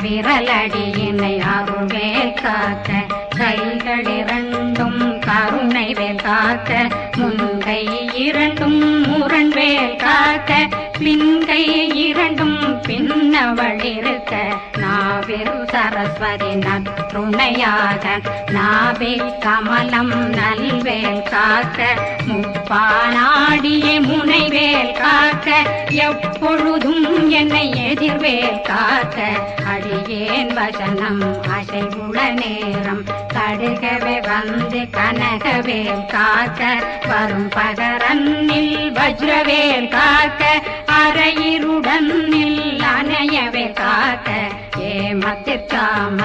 விரலடியினை அருள்வேல் காக்க கைகள் இரண்டும் கருணை வேல் காக்க முன்கை இரண்டும் முரண்வேல் காக்க பின்கை இரண்டும் பின்னவளிருக்க நாவில் சரஸ்வதி நற்றுணையாக நாவே கமலம் நல்வேல் காக்க முப்பானாடியே முனைவேல் காக்க எப்பொழுதும் என்னை எதிர்வேல் காக்க அடியேன் வசனம் அசைவுள நேரம் கடுகவே வந்து கனகவேல் காக்க வரும் பகரன்னில் வஜ்ரவேல் காக்க அரையிருடன் அணையவே காக்க ஏமத்திற்காம